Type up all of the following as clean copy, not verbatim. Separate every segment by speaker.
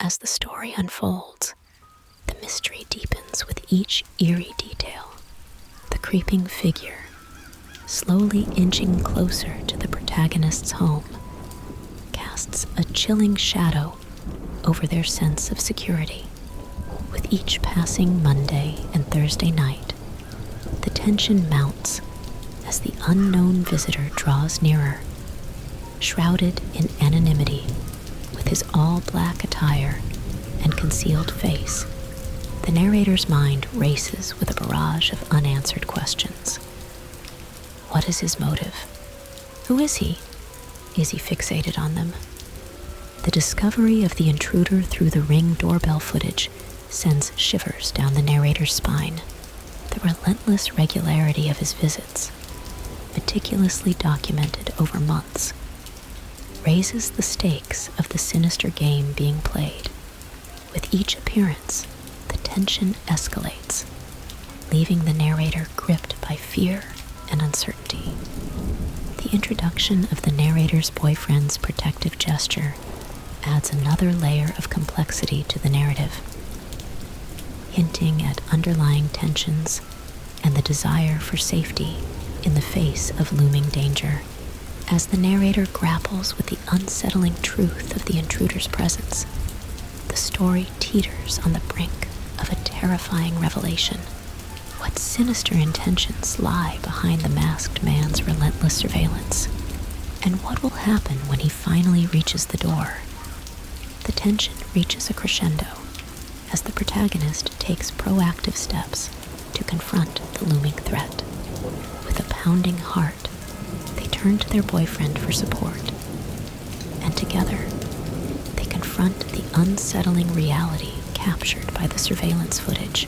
Speaker 1: As the story unfolds, the mystery deepens with each eerie detail. The creeping figure, slowly inching closer to the protagonist's home, casts a chilling shadow over their sense of security. With each passing Monday and Thursday night, the tension mounts as the unknown visitor draws nearer. Shrouded in anonymity, with his all-black attire and concealed face, the narrator's mind races with a barrage of unanswered questions. What is his motive? Who is he? Is he fixated on them? The discovery of the intruder through the Ring doorbell footage sends shivers down the narrator's spine. The relentless regularity of his visits, meticulously documented over months, raises the stakes of the sinister game being played. With each appearance, the tension escalates, leaving the narrator gripped by fear and uncertainty. The introduction of the narrator's boyfriend's protective gesture adds another layer of complexity to the narrative, hinting at underlying tensions and the desire for safety in the face of looming danger. As the narrator grapples with the unsettling truth of the intruder's presence, the story teeters on the brink of a terrifying revelation. What sinister intentions lie behind the masked man's relentless surveillance? And what will happen when he finally reaches the door? The tension reaches a crescendo as the protagonist takes proactive steps to confront the looming threat. With a pounding heart, they turn to their boyfriend for support, and together, they confront the unsettling reality captured by the surveillance footage.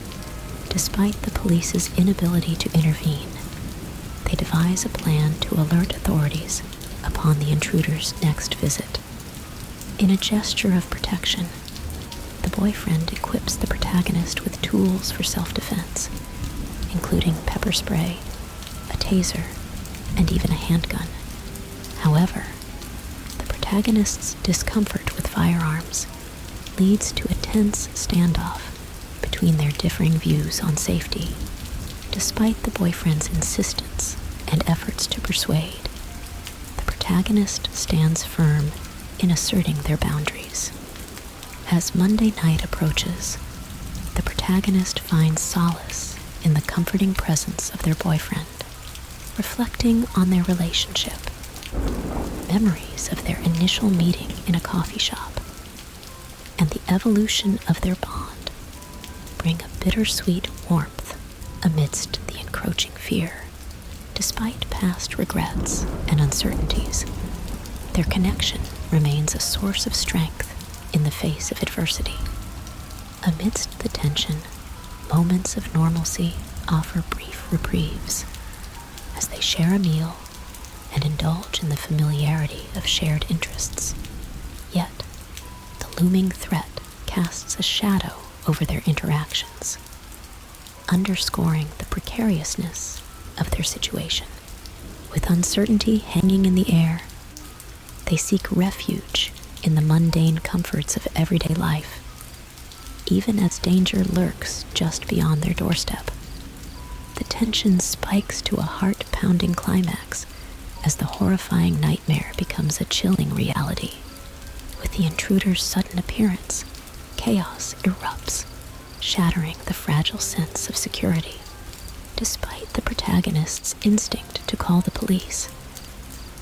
Speaker 1: Despite the police's inability to intervene, they devise a plan to alert authorities upon the intruder's next visit. In a gesture of protection, the boyfriend equips the protagonist with tools for self-defense, including pepper spray, a taser, and even a handgun. However, the protagonist's discomfort with firearms leads to a tense standoff between their differing views on safety. Despite the boyfriend's insistence and efforts to persuade, the protagonist stands firm in asserting their boundaries. As Monday night approaches, the protagonist finds solace in the comforting presence of their boyfriend, reflecting on their relationship. Memories of their initial meeting in a coffee shop and the evolution of their bond bring a bittersweet warmth amidst the encroaching fear. Despite past regrets and uncertainties, their connection remains a source of strength in the face of adversity. Amidst the tension, moments of normalcy offer brief reprieves as they share a meal and indulge in the familiarity of shared interests. Yet, the looming threat casts a shadow over their interactions, underscoring the precariousness of their situation. With uncertainty hanging in the air, they seek refuge in the mundane comforts of everyday life, even as danger lurks just beyond their doorstep. The tension spikes to a heart-pounding climax as the horrifying nightmare becomes a chilling reality. With the intruder's sudden appearance, chaos erupts, shattering the fragile sense of security. Despite the protagonist's instinct to call the police,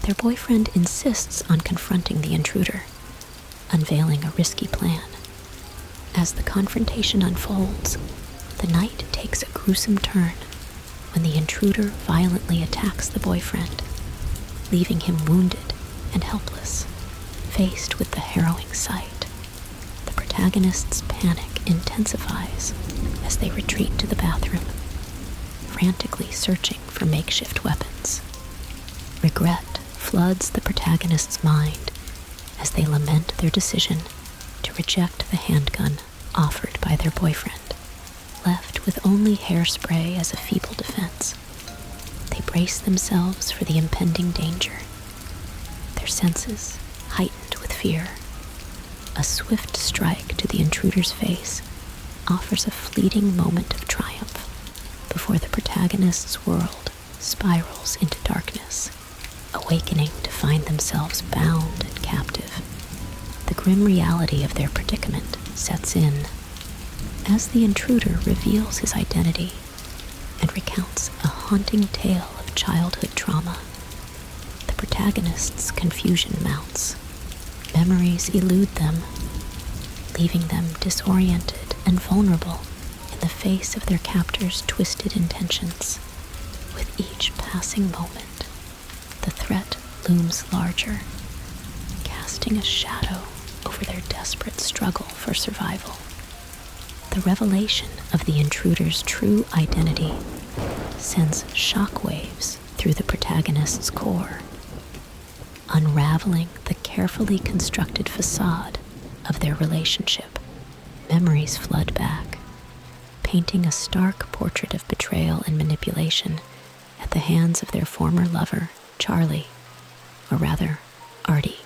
Speaker 1: their boyfriend insists on confronting the intruder, unveiling a risky plan. As the confrontation unfolds, the night takes a gruesome turn when the intruder violently attacks the boyfriend, leaving him wounded and helpless. Faced with the harrowing sight, the protagonist's panic intensifies as they retreat to the bathroom, frantically searching for makeshift weapons. Regret floods the protagonist's mind as they lament their decision to reject the handgun offered by their boyfriend. Left with only hairspray as a feeble defense, they brace themselves for the impending danger, their senses heightened with fear. A swift strike to the intruder's face offers a fleeting moment of triumph before the protagonist's world spirals into darkness, awakening to find themselves bound and captive. The grim reality of their predicament sets in as the intruder reveals his identity and recounts a haunting tale of childhood trauma. The protagonist's confusion mounts. Memories elude them, leaving them disoriented and vulnerable in the face of their captor's twisted intentions. With each passing moment, the threat looms larger, casting a shadow over their desperate struggle for survival. The revelation of the intruder's true identity sends shockwaves through the protagonist's core, unraveling the carefully constructed facade of their relationship. Memories flood back, painting a stark portrait of betrayal and manipulation at the hands of their former lover, Charlie, or rather, Artie.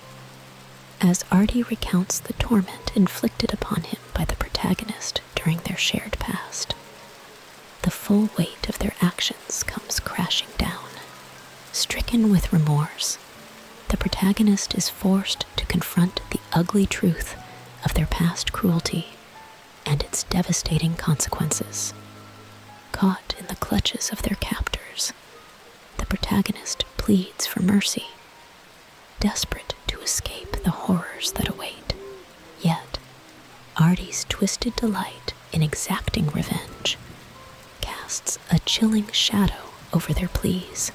Speaker 1: As Artie recounts the torment inflicted upon him by the protagonist during their shared past, the full weight of their actions comes crashing down. Stricken with remorse, the protagonist is forced to confront the ugly truth of their past cruelty and its devastating consequences. Caught in the clutches of their captors, the protagonist pleads for mercy, desperate to escape the horrors that await. Yet, Artie's twisted delight in exacting revenge casts a chilling shadow over their pleas,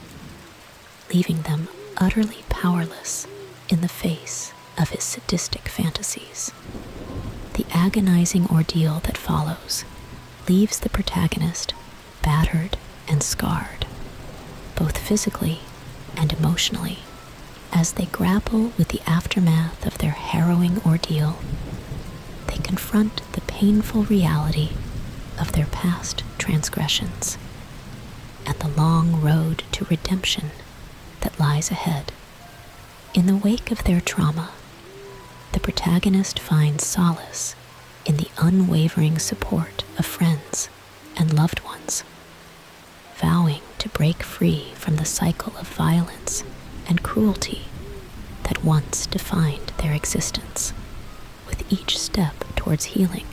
Speaker 1: leaving them utterly powerless in the face of his sadistic fantasies. The agonizing ordeal that follows leaves the protagonist battered and scarred, both physically and emotionally, as they grapple with the aftermath of their harrowing ordeal. They confront the painful reality of their past transgressions and the long road to redemption that lies ahead. In the wake of their trauma, the protagonist finds solace in the unwavering support of friends and loved ones, vowing to break free from the cycle of violence and cruelty that once defined their existence. With each step towards healing,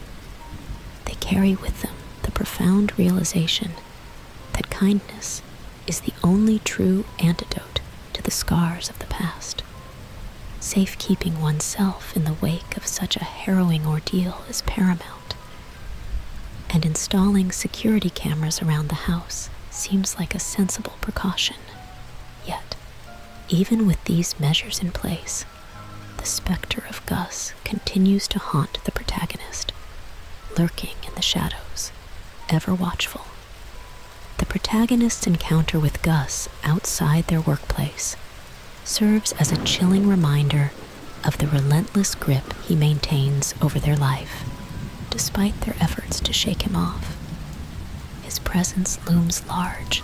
Speaker 1: they carry with them the profound realization that kindness is the only true antidote to the scars of the past. Safekeeping oneself in the wake of such a harrowing ordeal is paramount, and installing security cameras around the house seems like a sensible precaution. Yet, even with these measures in place, the specter of Gus continues to haunt the protagonist, lurking in the shadows, ever watchful. The protagonist's encounter with Gus outside their workplace serves as a chilling reminder of the relentless grip he maintains over their life, despite their efforts to shake him off. His presence looms large,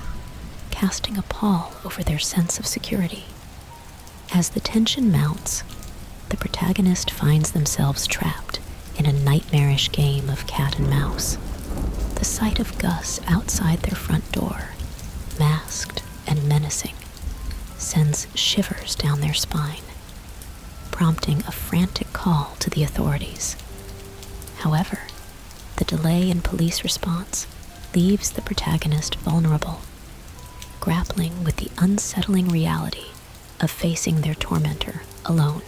Speaker 1: casting a pall over their sense of security. As the tension mounts, the protagonist finds themselves trapped in a nightmarish game of cat and mouse. The sight of Gus outside their front door, masked and menacing, sends shivers down their spine, prompting a frantic call to the authorities. However, the delay in police response leaves the protagonist vulnerable, grappling with the unsettling reality of facing their tormentor alone.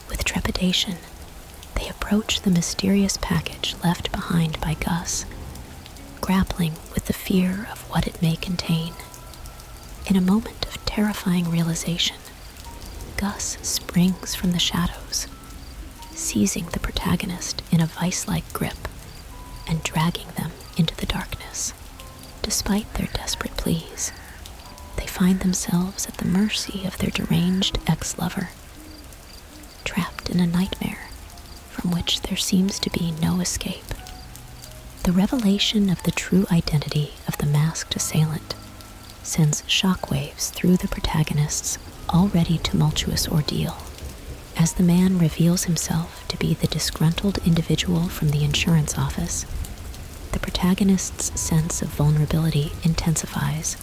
Speaker 1: With trepidation, they approach the mysterious package left behind by Gus, grappling with the fear of what it may contain. In a moment of terrifying realization, Gus springs from the shadows, seizing the protagonist in a vice-like grip and dragging them into the darkness. Despite their desperate pleas, they find themselves at the mercy of their deranged ex-lover, trapped in a nightmare from which there seems to be no escape. The revelation of the true identity of the masked assailant sends shockwaves through the protagonist's already tumultuous ordeal As the man reveals himself to be the disgruntled individual from the insurance office, the protagonist's sense of vulnerability intensifies,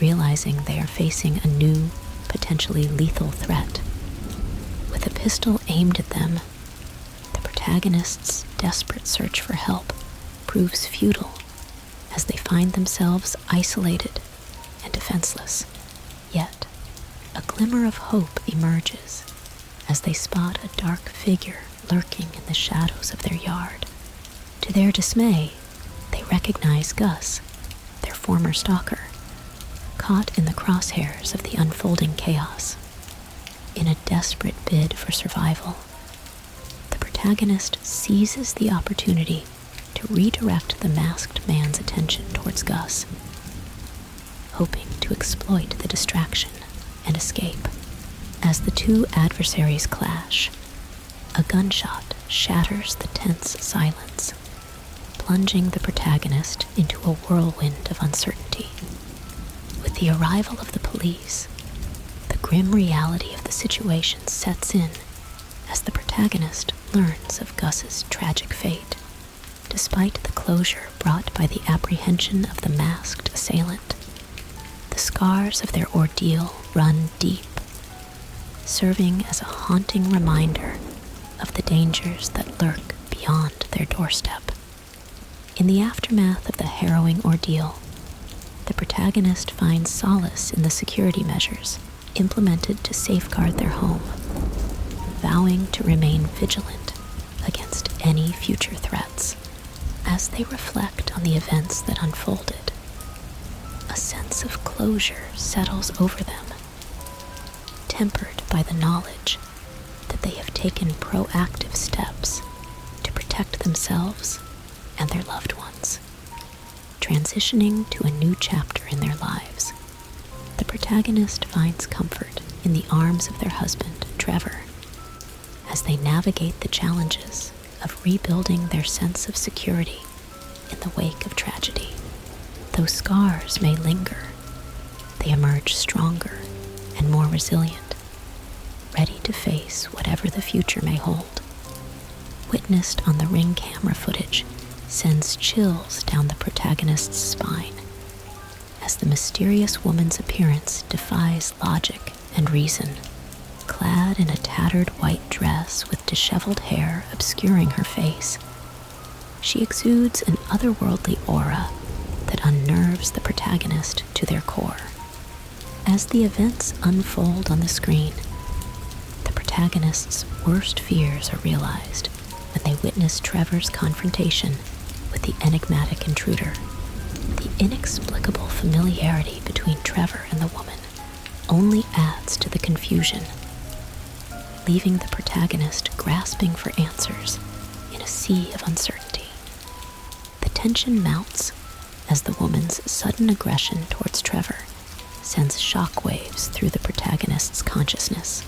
Speaker 1: realizing they are facing a new, potentially lethal threat. With a pistol aimed at them, the protagonist's desperate search for help proves futile as they find themselves isolated and defenseless. Yet, a glimmer of hope emerges as they spot a dark figure lurking in the shadows of their yard. To their dismay, they recognize Gus, their former stalker, caught in the crosshairs of the unfolding chaos. In a desperate bid for survival, the protagonist seizes the opportunity to redirect the masked man's attention towards Gus, hoping to exploit the distraction and escape. As the two adversaries clash, a gunshot shatters the tense silence, plunging the protagonist into a whirlwind of uncertainty. With the arrival of the police, the grim reality of the situation sets in as the protagonist learns of Gus's tragic fate. Despite the closure brought by the apprehension of the masked assailant, the scars of their ordeal run deep, serving as a haunting reminder of the dangers that lurk beyond their doorstep. In the aftermath of the harrowing ordeal, the protagonist finds solace in the security measures implemented to safeguard their home, vowing to remain vigilant against any future threats. As they reflect on the events that unfolded, a sense of closure settles over them, tempered by the knowledge that they have taken proactive steps to protect themselves and their loved ones. Transitioning to a new chapter in their lives, the protagonist finds comfort in the arms of their husband, Trevor, as they navigate the challenges of rebuilding their sense of security in the wake of tragedy. Though scars may linger, they emerge stronger and more resilient, ready to face whatever the future may hold. Witnessed on the Ring camera footage sends chills down the protagonist's spine as the mysterious woman's appearance defies logic and reason. Clad in a tattered white dress with disheveled hair obscuring her face, she exudes an otherworldly aura that unnerves the protagonist to their core. As the events unfold on the screen, the protagonist's worst fears are realized when they witness Trevor's confrontation with the enigmatic intruder. The inexplicable familiarity between Trevor and the woman only adds to the confusion, leaving the protagonist grasping for answers in a sea of uncertainty. The tension mounts as the woman's sudden aggression towards Trevor sends shockwaves through the protagonist's consciousness.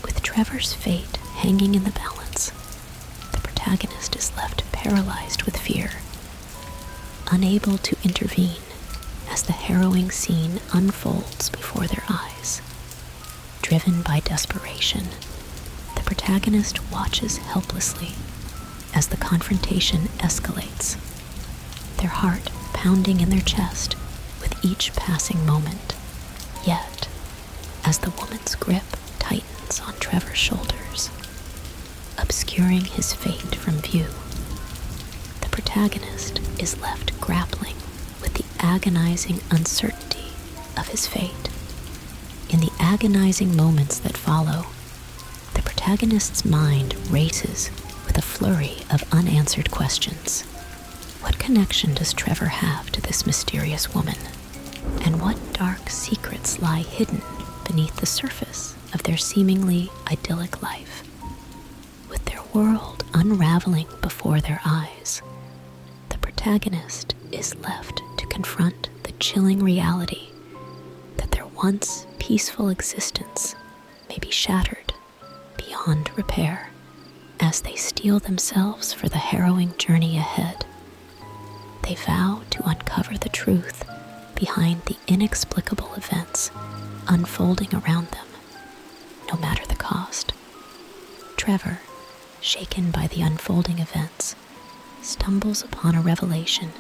Speaker 1: With Trevor's fate hanging in the balance, the protagonist is left paralyzed with fear, unable to intervene as the harrowing scene unfolds before their eyes. Driven by desperation, the protagonist watches helplessly as the confrontation escalates, their heart pounding in their chest with each passing moment. Yet, as the woman's grip tightens on Trevor's shoulders, obscuring his fate from view, the protagonist is left grappling with the agonizing uncertainty of his fate. In the agonizing moments that follow, the protagonist's mind races with a flurry of unanswered questions. What connection does Trevor have to this mysterious woman? And what dark secrets lie hidden beneath the surface of their seemingly idyllic life? With their world unraveling before their eyes, the protagonist is left to confront the chilling reality that their once peaceful existence may be shattered beyond repair. As they steel themselves for the harrowing journey ahead, they vow to uncover the truth behind the inexplicable events unfolding around them, no matter the cost. Trevor, shaken by the unfolding events, stumbles upon a revelation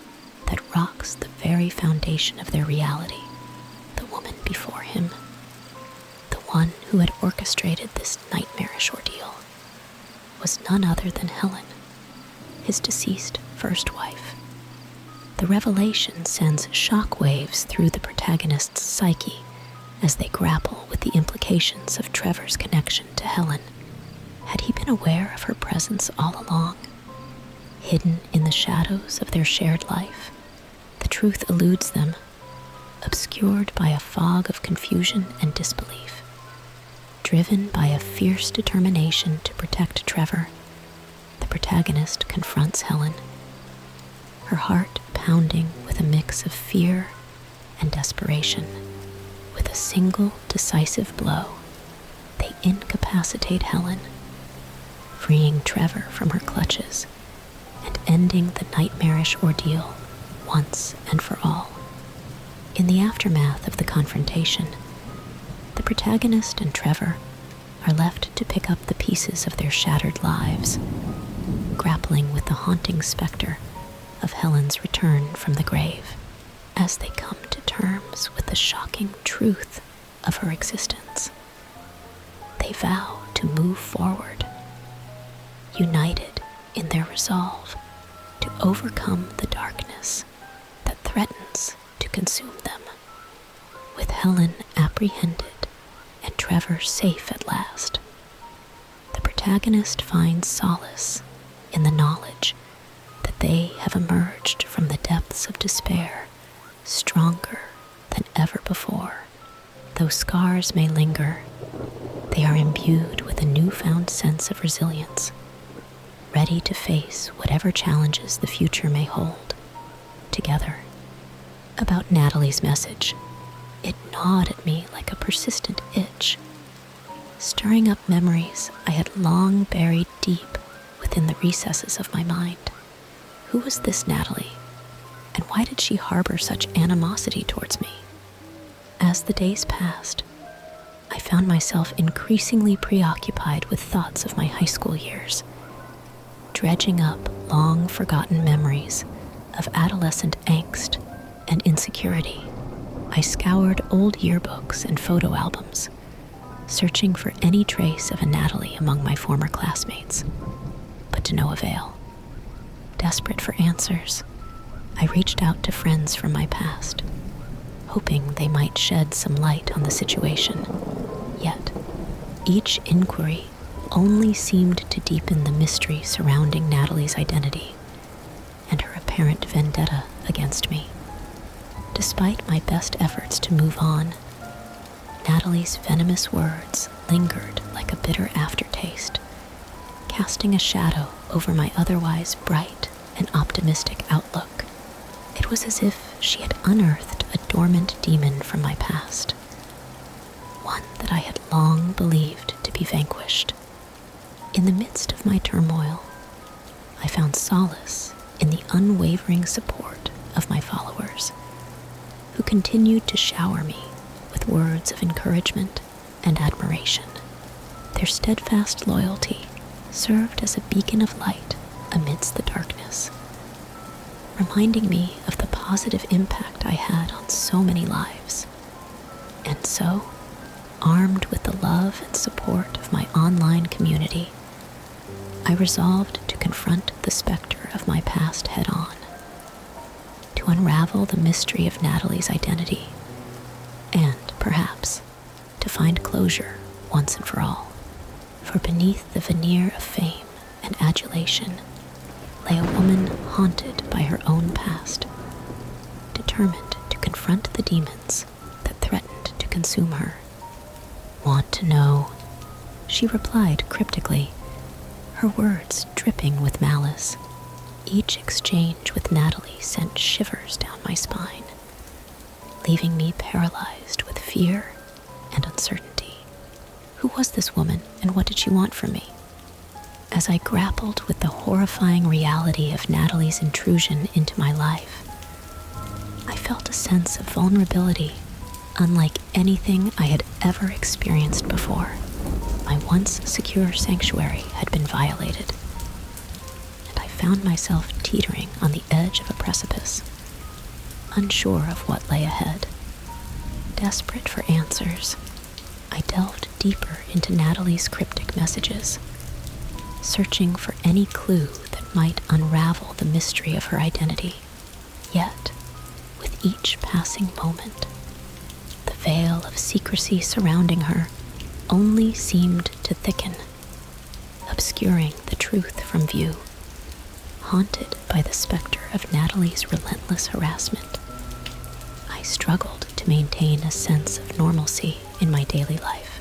Speaker 1: that rocks the very foundation of their reality. The woman before him, the one who had orchestrated this nightmarish ordeal, was none other than Helen, his deceased first wife. The revelation sends shockwaves through the protagonist's psyche as they grapple with the implications of Trevor's connection to Helen. Had he been aware of her presence all along, hidden in the shadows of their shared life? The truth eludes them, obscured by a fog of confusion and disbelief. Driven by a fierce determination to protect Trevor, the protagonist confronts Helen, her heart pounding with a mix of fear and desperation. With a single decisive blow, they incapacitate Helen, freeing Trevor from her clutches and ending the nightmarish ordeal once and for all. In the aftermath of the confrontation, the protagonist and Trevor are left to pick up the pieces of their shattered lives, grappling with the haunting specter of Helen's return from the grave. As they come to terms with the shocking truth of her existence, they vow to move forward, united in their resolve to overcome the darkness that threatens to consume them. With Helen apprehended and Trevor safe at last, the protagonist finds solace in the knowledge that they have emerged from the depths of despair stronger than ever before. Though scars may linger, they are imbued with a newfound sense of resilience, ready to face whatever challenges the future may hold, together. About Natalie's message, it gnawed at me like a persistent itch, stirring up memories I had long buried deep within the recesses of my mind. Who was this Natalie, and why did she harbor such animosity towards me? As the days passed, I found myself increasingly preoccupied with thoughts of my high school years, dredging up long-forgotten memories of adolescent angst and insecurity. I scoured old yearbooks and photo albums, searching for any trace of a Natalie among my former classmates, but to no avail. Desperate for answers, I reached out to friends from my past, hoping they might shed some light on the situation. Yet, each inquiry only seemed to deepen the mystery surrounding Natalie's identity and her apparent vendetta against me. Despite my best efforts to move on, Natalie's venomous words lingered like a bitter aftertaste, casting a shadow over my otherwise bright and optimistic outlook. It was as if she had unearthed a dormant demon from my past, one that I had long believed to be vanquished. In the midst of my turmoil, I found solace in the unwavering support of my followers, who continued to shower me with words of encouragement and admiration. Their steadfast loyalty served as a beacon of light amidst the darkness, reminding me of the positive impact I had on so many lives. And so, armed with the love and support of my online community, I resolved to confront the specter of my past head-on, to unravel the mystery of Natalie's identity, and, perhaps, to find closure once and for all. For beneath the veneer of fame and adulation lay a woman haunted by her own past, determined to confront the demons that threatened to consume her. "Want to know?" she replied cryptically, her words dripping with malice. Each exchange with Natalie sent shivers down my spine, leaving me paralyzed with fear and uncertainty. Who was this woman, and what did she want from me? As I grappled with the horrifying reality of Natalie's intrusion into my life, I felt a sense of vulnerability unlike anything I had ever experienced before. My once secure sanctuary had been violated, and I found myself teetering on the edge of a precipice, unsure of what lay ahead. Desperate for answers, I delved deeper into Natalie's cryptic messages, searching for any clue that might unravel the mystery of her identity. Yet, with each passing moment, the veil of secrecy surrounding her only seemed to thicken, obscuring the truth from view. Haunted by the specter of Natalie's relentless harassment, I struggled to maintain a sense of normalcy in my daily life.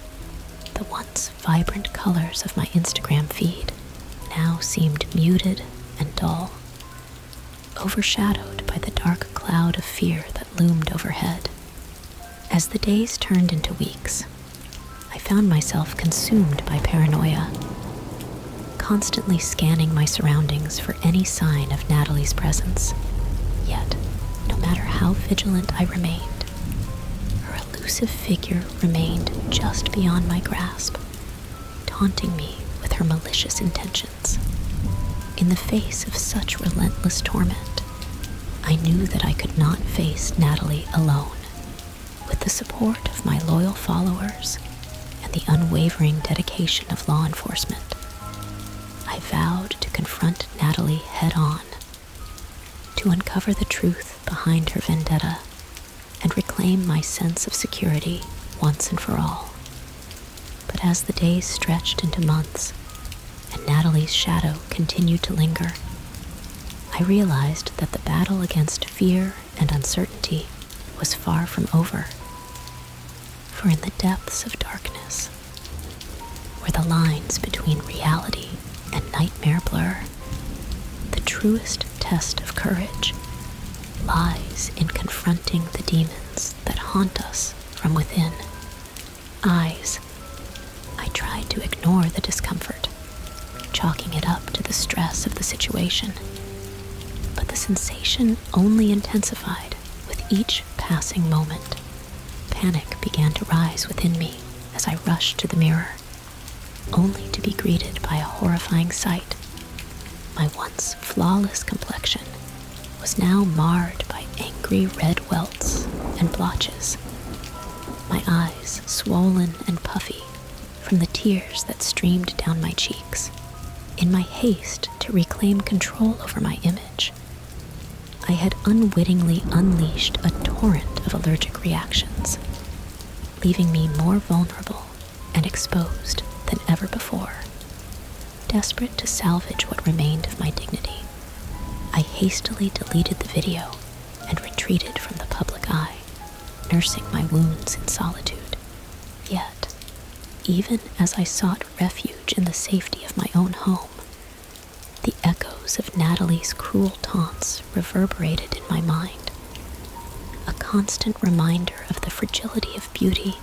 Speaker 1: The once vibrant colors of my Instagram feed now seemed muted and dull, overshadowed by the dark cloud of fear that loomed overhead. As the days turned into weeks, I found myself consumed by paranoia, constantly scanning my surroundings for any sign of Natalie's presence. Yet, no matter how vigilant I remained, her elusive figure remained just beyond my grasp, taunting me with her malicious intentions. In the face of such relentless torment, I knew that I could not face Natalie alone. With the support of my loyal followers and the unwavering dedication of law enforcement, I vowed to confront Natalie head-on, to uncover the truth behind her vendetta and reclaim my sense of security once and for all. But as the days stretched into months and Natalie's shadow continued to linger, I realized that the battle against fear and uncertainty was far from over. For in the depths of darkness, where the lines between reality and nightmare blur, the truest test of courage lies in confronting the demons that haunt us from within. I tried to ignore the discomfort, chalking it up to the stress of the situation. But the sensation only intensified with each passing moment. Panic began to rise within me as I rushed to the mirror, only to be greeted by a horrifying sight. My once flawless complexion was now marred by angry red welts and blotches, my eyes swollen and puffy from the tears that streamed down my cheeks. In my haste to reclaim control over my image, I had unwittingly unleashed a torrent of allergic reactions, leaving me more vulnerable and exposed than ever before. Desperate to salvage what remained of my dignity, I hastily deleted the video and retreated from the public eye, nursing my wounds in solitude. Yet, even as I sought refuge in the safety of my own home, the echoes of Natalie's cruel taunts reverberated in my mind, a constant reminder of the fragility of beauty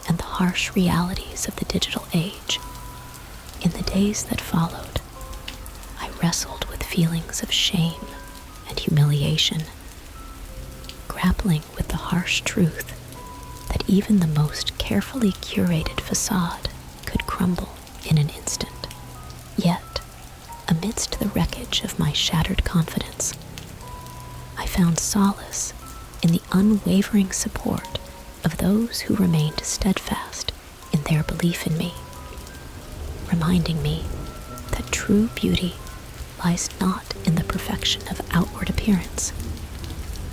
Speaker 1: and the harsh realities of the digital age. In the days that followed, I wrestled with feelings of shame and humiliation, grappling with the harsh truth that even the most carefully curated facade could crumble in an instant. Yet, amidst the wreckage of my shattered confidence, I found solace in the unwavering support of those who remained steadfast in their belief in me, reminding me that true beauty lies not in the perfection of outward appearance,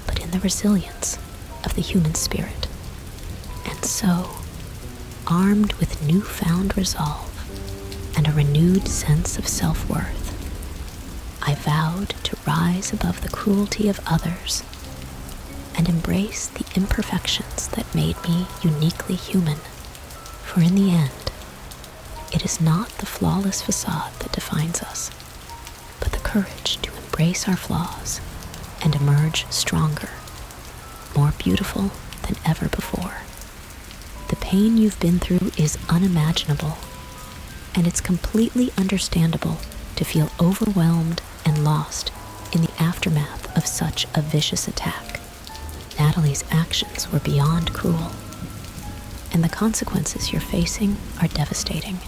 Speaker 1: but in the resilience of the human spirit. And so, armed with newfound resolve and a renewed sense of self-worth, I vowed to rise above the cruelty of others and embrace the imperfections that made me uniquely human. For in the end, it is not the flawless facade that defines us, but the courage to embrace our flaws and emerge stronger, more beautiful than ever before. The pain you've been through is unimaginable, and it's completely understandable to feel overwhelmed and lost in the aftermath of such a vicious attack. Natalie's actions were beyond cruel, and the consequences you're facing are devastating.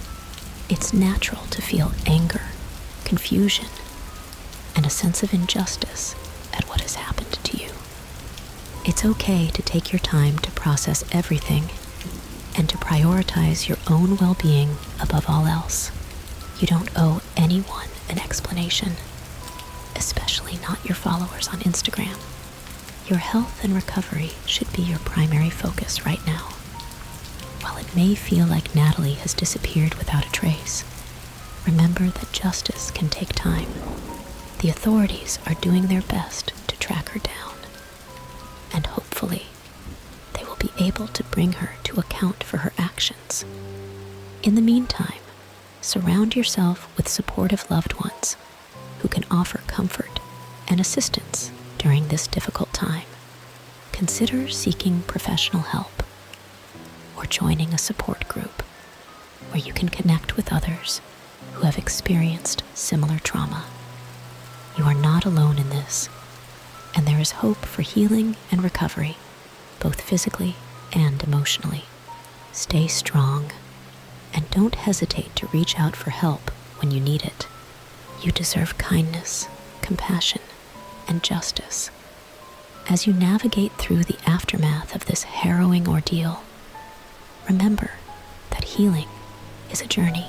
Speaker 1: It's natural to feel anger, confusion, and a sense of injustice at what has happened to you. It's okay to take your time to process everything and to prioritize your own well-being above all else. You don't owe anyone an explanation, especially not your followers on Instagram. Your health and recovery should be your primary focus right now. While it may feel like Natalie has disappeared without a trace, remember that justice can take time. The authorities are doing their best to track her down, and hopefully they will be able to bring her to account for her actions. In the meantime, surround yourself with supportive loved ones who can offer comfort and assistance during this difficult time. Consider seeking professional help or joining a support group where you can connect with others who have experienced similar trauma. You are not alone in this, and there is hope for healing and recovery, both physically and emotionally. Stay strong, and don't hesitate to reach out for help when you need it. You deserve kindness, compassion, and justice. As you navigate through the aftermath of this harrowing ordeal, remember that healing is a journey,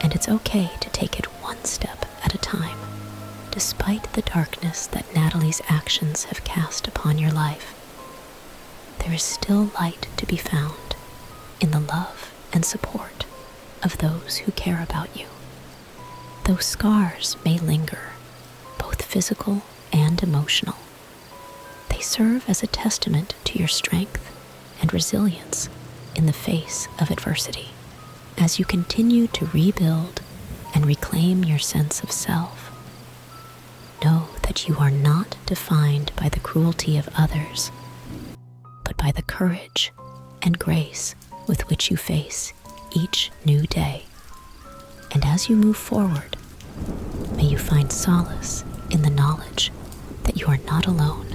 Speaker 1: and it's okay to take it one step at a time. Despite the darkness that Natalie's actions have cast upon your life, there is still light to be found in the love and support of those who care about you. Though scars may linger, both physical and emotional, they serve as a testament to your strength and resilience in the face of adversity. As you continue to rebuild and reclaim your sense of self, know that you are not defined by the cruelty of others, but by the courage and grace with which you face each new day. And as you move forward, may you find solace in the knowledge that you are not alone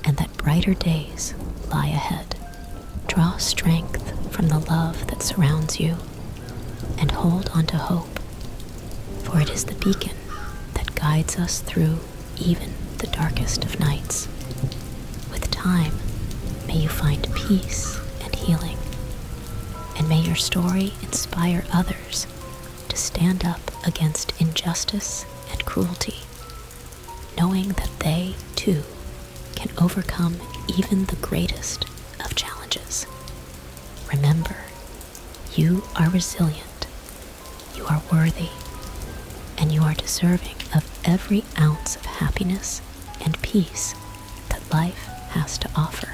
Speaker 1: and that brighter days lie ahead. Draw strength from the love that surrounds you and hold on to hope, for it is the beacon that guides us through even the darkest of nights. With time, may you find peace and healing, and may your story inspire others to stand up against injustice and cruelty, knowing that they, too, can overcome even the greatest of challenges. Remember, you are resilient, you are worthy, and you are deserving of every ounce of happiness and peace that life has to offer.